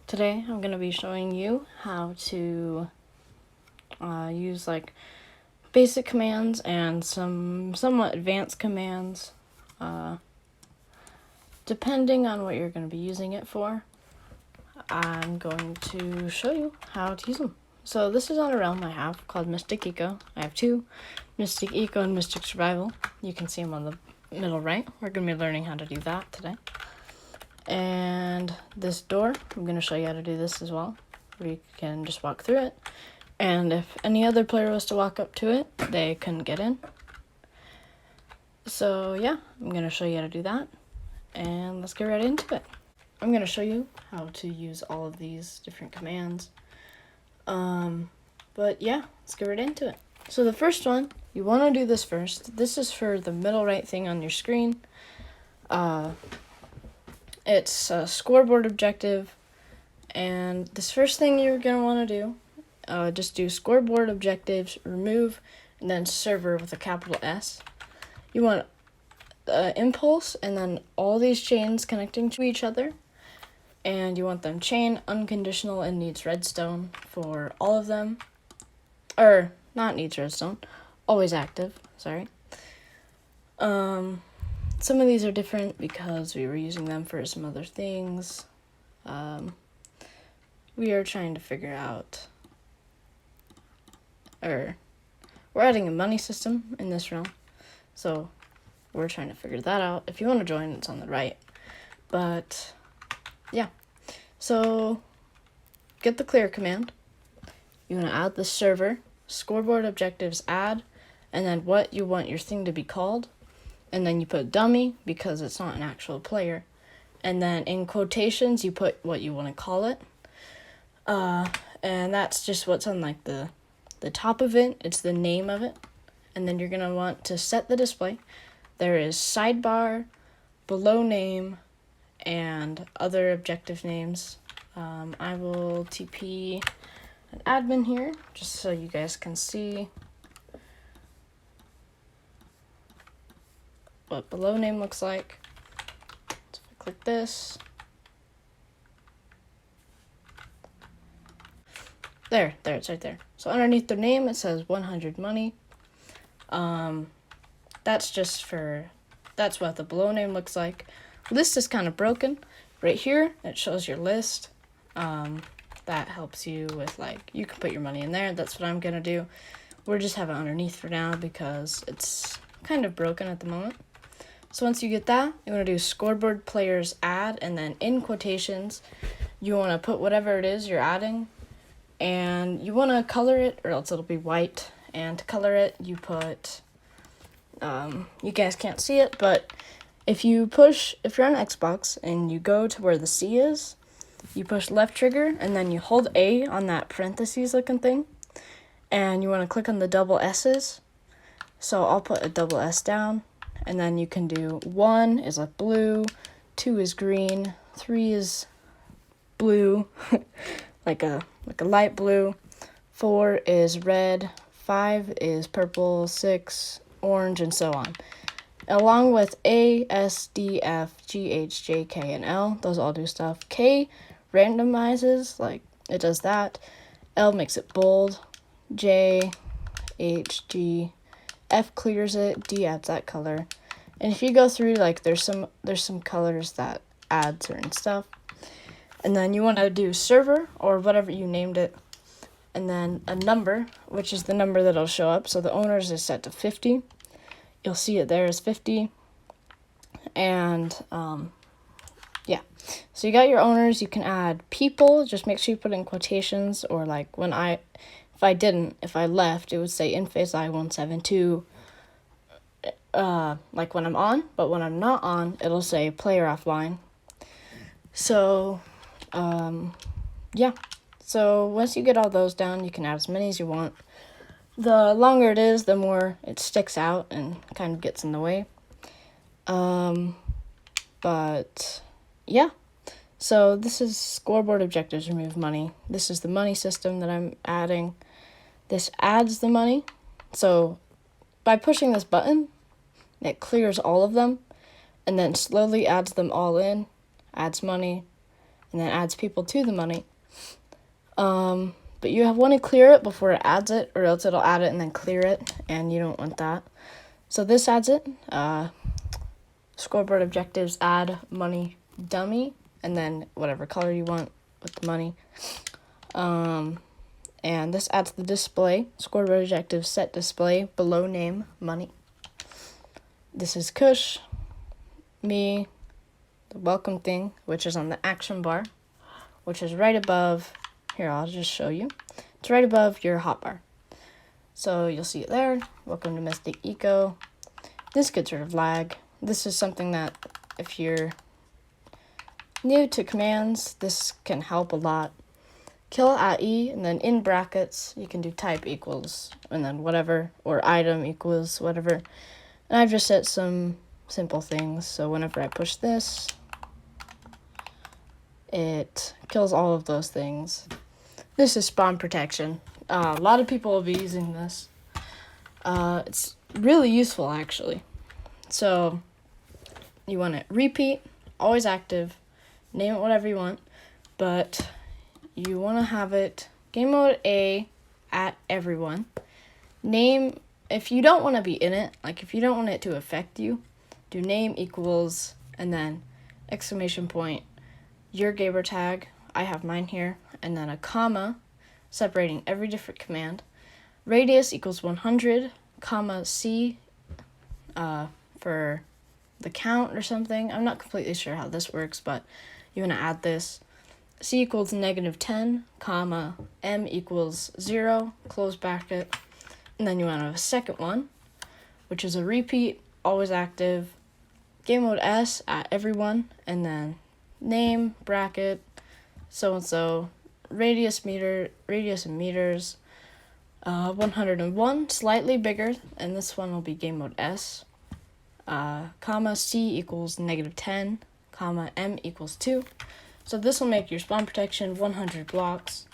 Today I'm going to be showing you how to use like basic commands and some somewhat advanced commands depending on what you're going to be using it for. I'm going to show you how to use them. So this is on a realm I have called Mystic Eco. I have two, Mystic Eco and Mystic Survival. You can see them on the middle right. We're going to be learning how to do that today. And this door, I'm going to show you how to do this as well. We can just walk through it. And if any other player was to walk up to it, they couldn't get in. So yeah, I'm going to show you how to do that. And let's get right into it. I'm going to show you how to use all of these different commands. But yeah, let's get right into it. So the first one, you want to do this first. This is for the middle right thing on your screen. It's a scoreboard objective, and this first thing you're going to want to do, just do scoreboard objectives, remove, and then server with a capital S. You want impulse, and then all these chains connecting to each other, and you want them chain, unconditional, and needs redstone for all of them, or not needs redstone, always active, sorry. Some of these are different because we were using them for some other things. We are trying to figure out, we're adding a money system in this realm, so we're trying to figure that out. If you want to join, it's on the right. But yeah, so get the clear command. You want to add the server, scoreboard objectives add, and then what you want your thing to be called. And then you put dummy because it's not an actual player. And then in quotations, you put what you want to call it. And that's just what's on like the top of it. It's the name of it. And then you're going to want to set the display. There is sidebar, below name, and other objective names. I will TP an admin here just so you guys can see what below name looks like. So if I click this, there, it's right there. So underneath the name, it says 100 money. That's what the below name looks like. List is kind of broken. Right here, it shows your list. That helps you with you can put your money in there. That's what I'm gonna do. We're just have it underneath for now because it's kind of broken at the moment. So once you get that, you want to do scoreboard players add, and then in quotations, you want to put whatever it is you're adding, and you want to color it, or else it'll be white. And to color it, you put, you guys can't see it, but if you're on Xbox and you go to where the C is, you push left trigger, and then you hold A on that parentheses looking thing, and you want to click on the double S's. So I'll put a double S down. And then you can do 1 is like blue, 2 is green, 3 is blue, like a light blue, 4 is red, 5 is purple, 6 orange, and so on. Along with A, S, D, F, G, H, J, K, and L, those all do stuff. K randomizes, it does that. L makes it bold. J, H, G, F clears it, D adds that color. And if you go through, there's some colors that add certain stuff. And then you want to do server, or whatever you named it, and then a number, which is the number that'll show up. So the owner's is set to 50. You'll see it there as 50. And, yeah. So you got your owners. You can add people. Just make sure you put in quotations, or if I left, it would say InPhase I172, when I'm on, but when I'm not on, it'll say player offline. So, yeah. So once you get all those down, you can add as many as you want. The longer it is, the more it sticks out and kind of gets in the way. But, yeah. So this is scoreboard objectives, remove money. This is the money system that I'm adding. This adds the money. So by pushing this button, it clears all of them, and then slowly adds them all in, adds money, and then adds people to the money. But you want to clear it before it adds it, or else it'll add it and then clear it, and you don't want that. So this adds it. Scoreboard objectives, add money dummy, and then whatever color you want with the money. And this adds the display. Scoreboard objectives, set display, below name, money. This is Kush, me, the welcome thing, which is on the action bar, which is right above, here, I'll just show you. It's right above your hotbar. So you'll see it there. Welcome to Mystic Eco. This could sort of lag. This is something that if you're new to commands, this can help a lot. Kill at E, and then in brackets, you can do type equals, and then whatever, or item equals whatever. And I've just set some simple things, so whenever I push this, it kills all of those things. This is spawn protection. A lot of people will be using this. It's really useful, actually. So you want it repeat, always active, name it whatever you want, but you want to have it game mode A at everyone. Name, if you don't want to be in it, like if you don't want it to affect you, do name equals, and then exclamation point, your gamer tag, I have mine here, and then a comma separating every different command. Radius equals 100, comma C for the count or something. I'm not completely sure how this works, but you want to add this. C equals -10, comma, M equals 0, close bracket. And then you want to have a second one, which is a repeat, always active, game mode S at everyone, and then name, bracket, so-and-so, radius in meters, 101, slightly bigger, and this one will be game mode S, comma, C equals -10, comma, M equals 2. So this will make your spawn protection 100 blocks.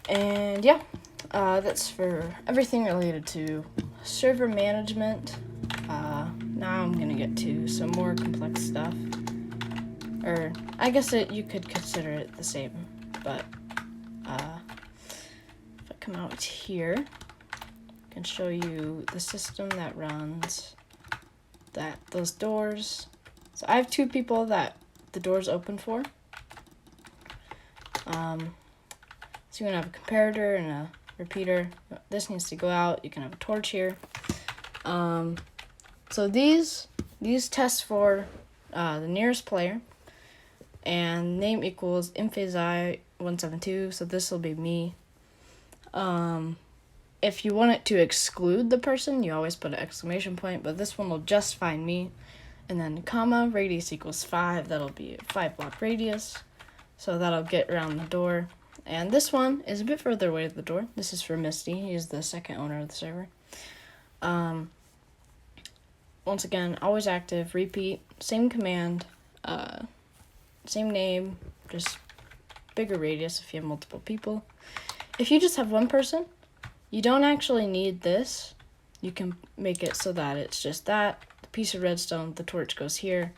And yeah, that's for everything related to server management. Now I'm gonna get to some more complex stuff. Or I guess you could consider it the same, but if I come out here, I can show you the system that runs those doors. So I have 2 people that the doors open for. So you're gonna have a comparator and a repeater. This needs to go out. You can have a torch here. So these test for the nearest player, and name equals Imphasi172. So this will be me. If you want it to exclude the person, you always put an exclamation point, but this one will just find me. And then comma, radius equals 5. That'll be a 5-block radius. So that'll get around the door. And this one is a bit further away to the door. This is for Misty. He's the second owner of the server. Once again, always active, repeat, same command, same name, just bigger radius if you have multiple people. If you just have one person, you don't actually need this. You can make it so that it's just that. Piece of redstone, the torch goes here.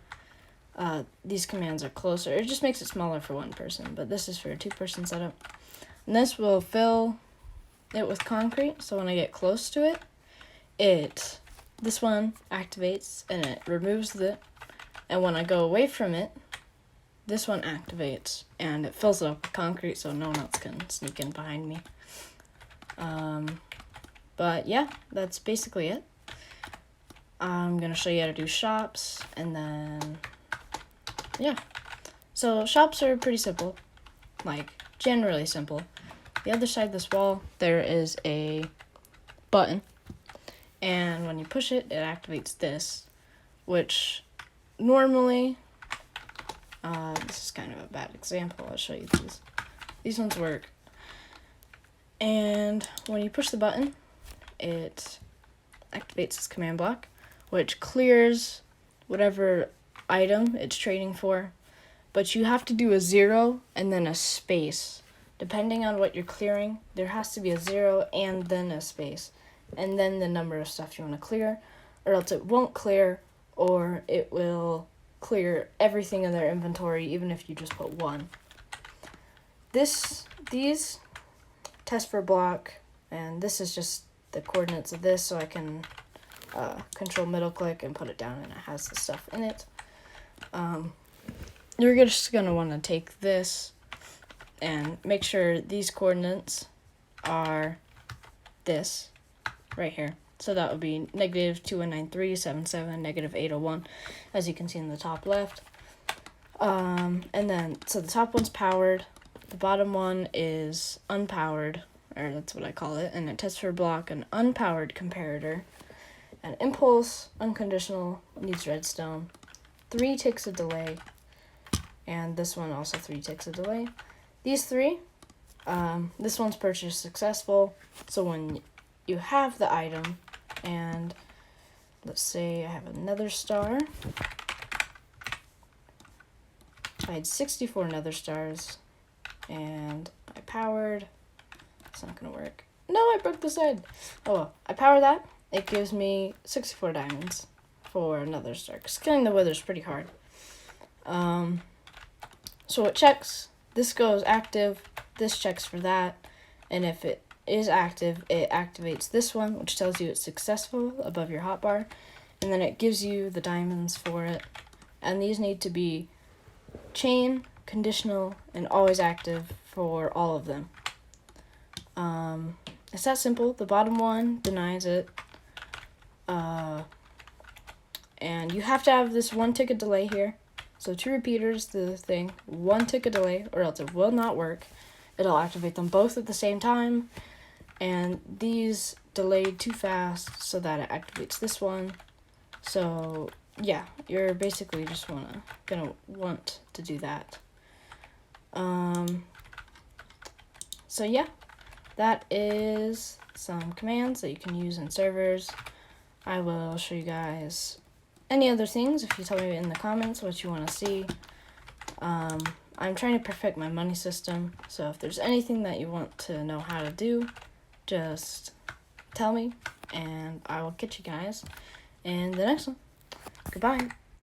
These commands are closer. It just makes it smaller for one person, but this is for a 2-person setup. And this will fill it with concrete, so when I get close to it, this one activates and it removes it, and when I go away from it, this one activates and it fills it up with concrete so no one else can sneak in behind me. But yeah, that's basically it. I'm going to show you how to do shops, and then, yeah. So shops are pretty simple, like, generally simple. The other side of this wall, there is a button, and when you push it, it activates this, which normally, this is kind of a bad example, I'll show you these. These ones work. And when you push the button, it activates this command block, which clears whatever item it's trading for, but you have to do a 0 and then a space. Depending on what you're clearing, there has to be a 0 and then a space, and then the number of stuff you want to clear, or else it won't clear, or it will clear everything in their inventory, even if you just put one. These test for block, and this is just the coordinates of this, so I can control middle click and put it down, and it has the stuff in it. You're just going to want to take this and make sure these coordinates are this right here. So that would be -219377, -801, as you can see in the top left. And then, so the top one's powered, the bottom one is unpowered, or that's what I call it, and it tests for block an unpowered comparator. An impulse, unconditional, needs redstone, 3 ticks of delay, and this one also 3 ticks of delay. These three, this one's purchase successful, so when you have the item, and let's say I have another star, I had 64 nether stars, and I powered, it's not gonna work. No, I broke the side. Oh well, I power that, it gives me 64 diamonds for another star, because killing the wither is pretty hard. So it checks, this goes active, this checks for that, and if it is active, it activates this one, which tells you it's successful above your hotbar, and then it gives you the diamonds for it. And these need to be chain, conditional, and always active for all of them. It's that simple. The bottom one denies it, and you have to have this 1 tick of delay here. So 2 repeaters, the thing, 1 tick of delay, or else it will not work. It'll activate them both at the same time, and these delayed too fast so that it activates this one. So yeah, you're basically just gonna want to do that. So yeah, that is some commands that you can use in servers. I will show you guys any other things if you tell me in the comments what you want to see. I'm trying to perfect my money system, so if there's anything that you want to know how to do, just tell me, and I will catch you guys in the next one. Goodbye.